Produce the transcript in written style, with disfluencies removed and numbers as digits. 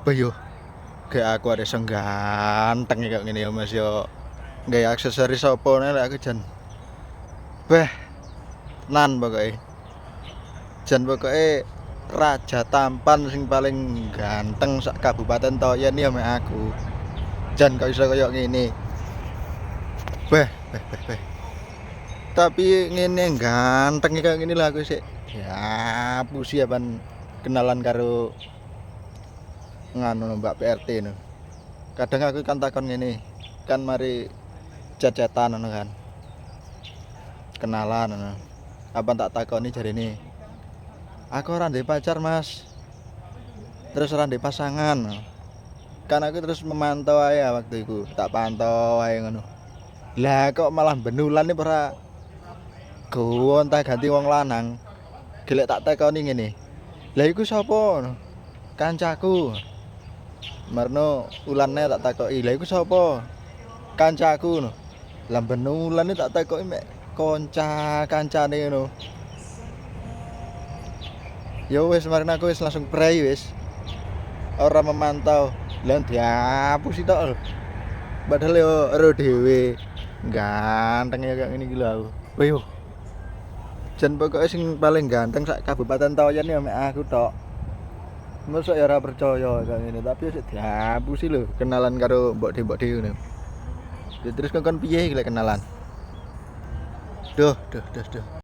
Bah yo, kayak aku ada sing ganteng ya kayak gini ya Mas yo. Gaya aksesoris opo nih aku jan. Beh, nan pokoknya. Jan pokoknya raja tampan sing paling ganteng sak Kabupaten Toyen ya mek aku. Jan kok iso koyo ngene. Beh. Tapi ngene ganteng kayak gini lah aku sih. Ya, pusi apan kenalan karo nganu Mbak PRT no. Kadang aku kan takon ngene. Kan mari cecetan ngono kan. Kenalan ngono. Apa tak takoni jarine. Aku ora ndek pacar, Mas. Terus ora ndek pasangan. Kan aku terus memantau ae waktu itu. Tak pantau ae ngono. Lah kok malah benulan nih ora gonta ganti wong lanang. Gelek tak takoni ngene. Lah iku sapa? Kancaku. Marno ulane tak takoki. Lah iku sapa? Kancaku. Lah benulan tak takoki mek kancane ngono. Ya wis mari aku wis langsung prei wis. Ora memantau. Lah dihapusi tok lho. Padahal yo ero dhewe. Ganteng ya kayak ngene iki lho aku. Wih. Jan pokoke sing paling ganteng sak Kabupaten Toyen ya mek aku tok. Mosok ya ora percaya kayak ngene, tapi wis dihapusi lho kenalan karo mbok de ngono. Ya terus kon piye iki lek kenalan? Duh.